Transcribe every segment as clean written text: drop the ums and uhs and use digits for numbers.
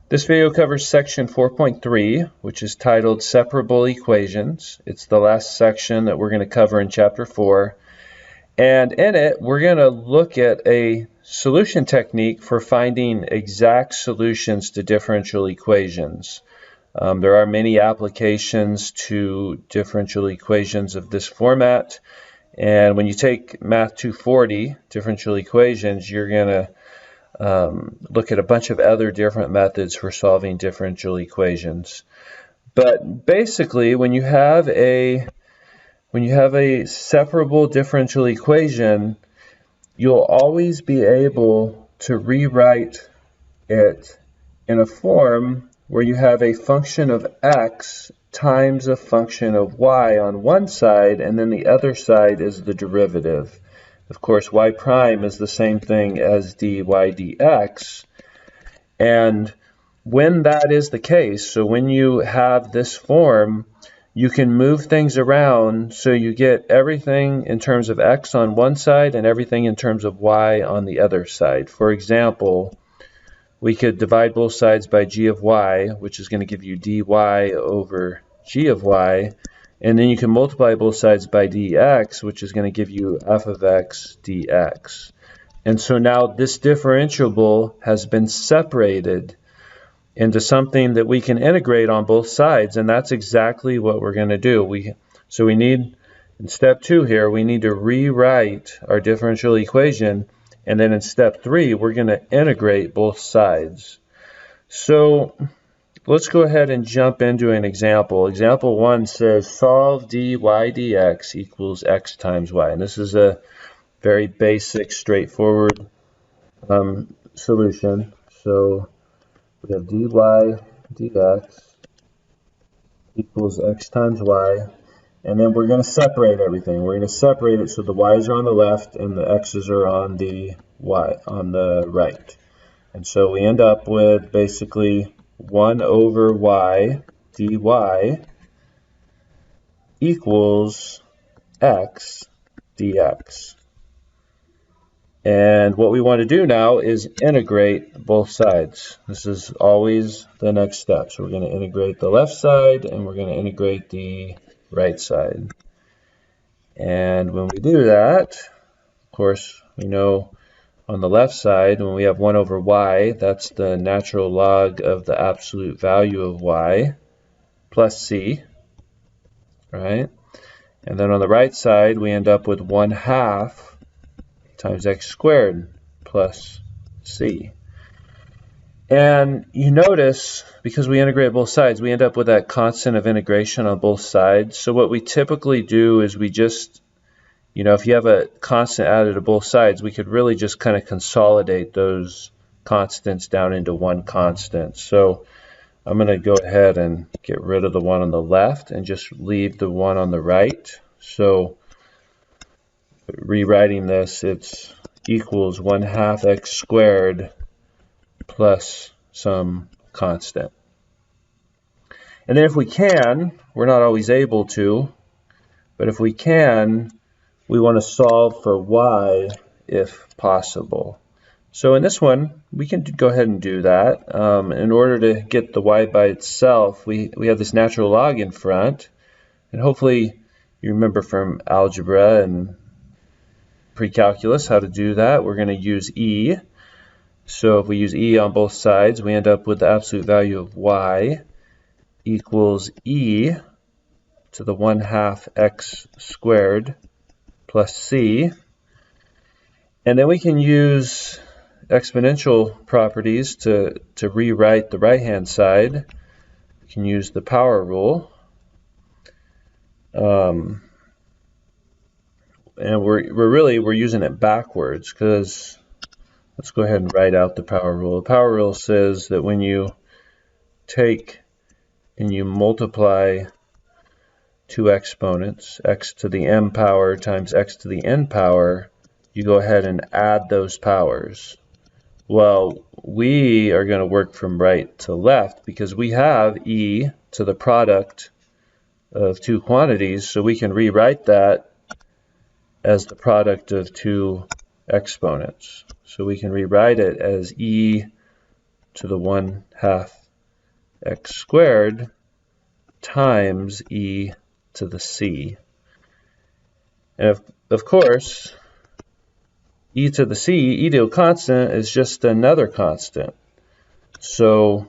This video covers section 4.3, which is titled Separable Equations. It's the last section that we're going to cover in chapter 4. And in it, we're going to look at a solution technique for finding exact solutions to differential equations. There are many applications to differential equations of this format. And when you take Math 240, differential equations, you're going to look at a bunch of other different methods for solving differential equations. But basically, when you have a separable differential equation, you'll always be able to rewrite it in a form where you have a function of x times a function of y on one side, and then the other side is the derivative. Of course, y prime is the same thing as dy dx. And when that is the case, so when you have this form, you can move things around so you get everything in terms of x on one side and everything in terms of y on the other side. For example, we could divide both sides by g of y, which is going to give you dy over g of y. And then you can multiply both sides by dx, which is going to give you f of x dx. And so now this differentiable has been separated into something that we can integrate on both sides, and that's exactly what we're going to do. So we need, in step 2 here, we need to rewrite our differential equation, and then in step 3, we're going to integrate both sides. So let's go ahead and jump into an example. Example 1 says solve dy dx equals x times y. And this is a very basic, straightforward solution. So we have dy dx equals x times y. And then we're going to separate everything. We're going to separate it so the y's are on the left and the x's are on the right. And so we end up with basically 1 over y dy equals x dx. And what we want to do now is integrate both sides. This is always the next step. So we're going to integrate the left side and we're going to integrate the right side. And when we do that, of course, we know on the left side, when we have 1 over y, that's the natural log of the absolute value of y plus c, right? And then on the right side, we end up with 1/2 times x squared plus c. And you notice, because we integrate both sides, we end up with that constant of integration on both sides. So what we typically do is we just, if you have a constant added to both sides, we could really just kind of consolidate those constants down into one constant. So I'm going to go ahead and get rid of the one on the left and just leave the one on the right. So rewriting this, it's equals 1/2 x squared plus some constant. And then if we can, we're not always able to, but if we can, we want to solve for y if possible. So in this one, we can go ahead and do that. In order to get the y by itself, we have this natural log in front. And hopefully you remember from algebra and pre-calculus how to do that. We're going to use e. So if we use e on both sides, we end up with the absolute value of y equals e to the 1/2 x squared plus c. And then we can use exponential properties to rewrite the right-hand side. We can use the power rule. And we're using it backwards, because let's go ahead and write out the power rule. The power rule says that when you take and you multiply two exponents, x to the m power times x to the n power, you go ahead and add those powers. Well, we are going to work from right to left because we have e to the product of two quantities, so we can rewrite that as the product of two exponents. So we can rewrite it as e to the 1/2 x squared times e to the c. And of course, e to the c, e to a constant, is just another constant. So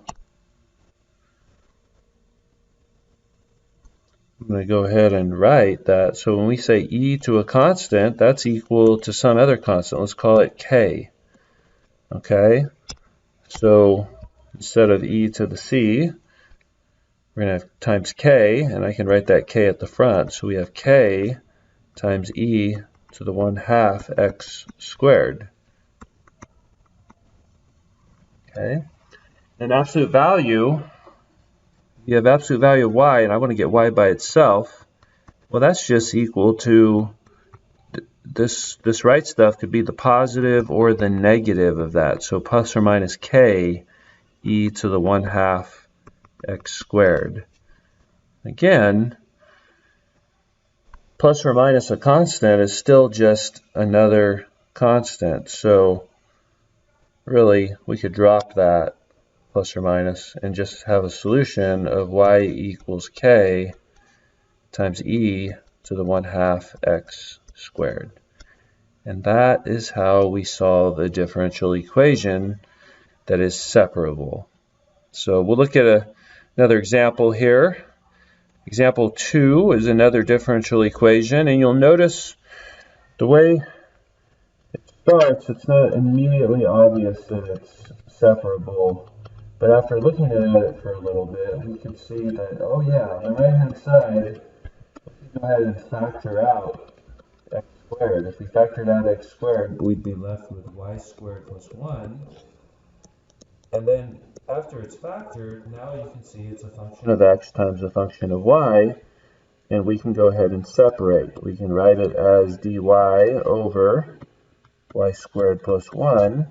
I'm going to go ahead and write that. So when we say e to a constant, that's equal to some other constant. Let's call it k. Okay? So instead of e to the c, we're going to have times k, and I can write that k at the front. So we have k times e to the 1/2 x squared. Okay? And absolute value, you have absolute value of y, and I want to get y by itself. Well, that's just equal to this right stuff could be the positive or the negative of that. So plus or minus k e to the 1/2 x squared. Again, plus or minus a constant is still just another constant. So really, we could drop that plus or minus and just have a solution of y equals k times e to the 1/2 x squared. And that is how we solve a differential equation that is separable. So we'll look at another example here. Example 2 is another differential equation, and you'll notice the way it starts, it's not immediately obvious that it's separable. But after looking at it for a little bit, we can see that, oh yeah, on the right-hand side, let's go ahead and factor out x squared. If we factored out x squared, we'd be left with y squared plus 1. And then after it's factored, now you can see it's a function of x times a function of y. And we can go ahead and separate. We can write it as dy over y squared plus 1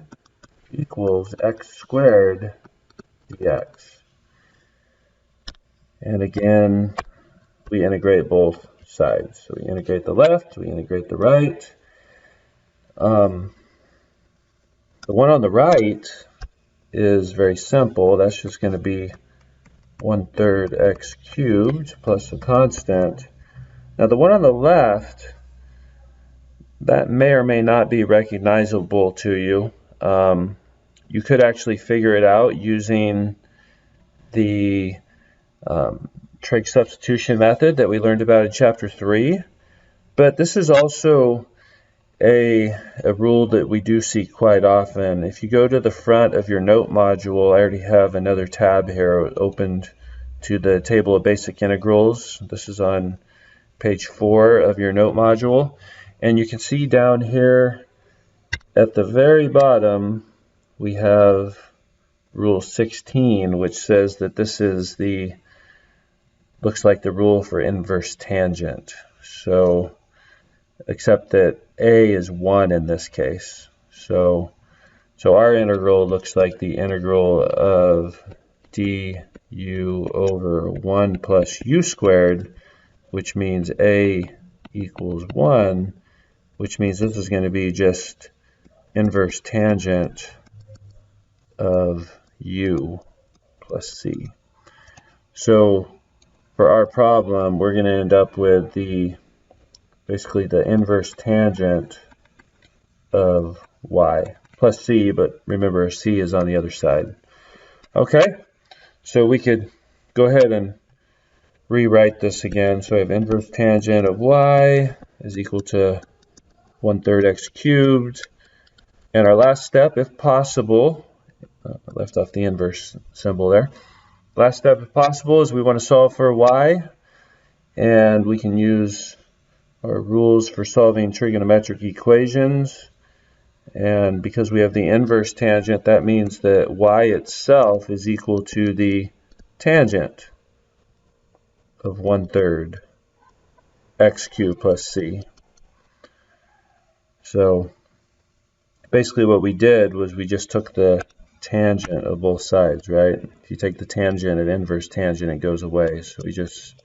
equals x squared dx. And again, we integrate both sides. So we integrate the left, we integrate the right. The one on the right is very simple. That's just going to be 1/3 x cubed plus a constant. Now the one on the left, that may or may not be recognizable to you. You could actually figure it out using the trig substitution method that we learned about in chapter 3. But this is also a rule that we do see quite often. If you go to the front of your note module, I already have another tab here opened to the table of basic integrals. This is on page 4 of your note module. And you can see down here at the very bottom, we have rule 16, which says that this is looks like the rule for inverse tangent. So, except that a is 1 in this case. So our integral looks like the integral of du over 1 plus u squared, which means a equals 1, which means this is going to be just inverse tangent of u plus c. So for our problem, we're going to end up with basically the inverse tangent of y plus c, but remember c is on the other side. Okay, so we could go ahead and rewrite this again. So I have inverse tangent of y is equal to 1/3 x cubed. And our last step, if possible, I left off the inverse symbol there. Last step, if possible, is we want to solve for y. And we can use our rules for solving trigonometric equations. And because we have the inverse tangent, that means that y itself is equal to the tangent of 1/3 x cubed plus c. So basically what we did was we just took the tangent of both sides, right? If you take the tangent and inverse tangent, it goes away. So we just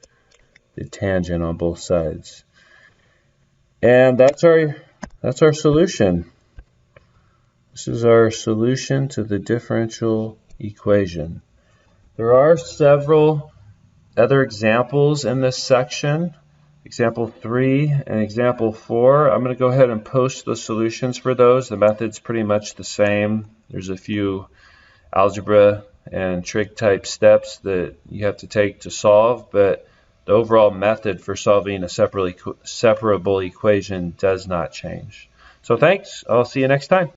did tangent on both sides. And that's our solution. This is our solution to the differential equation. There are several other examples in this section. Example 3 and example 4. I'm going to go ahead and post the solutions for those. The method's pretty much the same. There's a few algebra and trig type steps that you have to take to solve, but the overall method for solving a separable equation does not change. So thanks. I'll see you next time.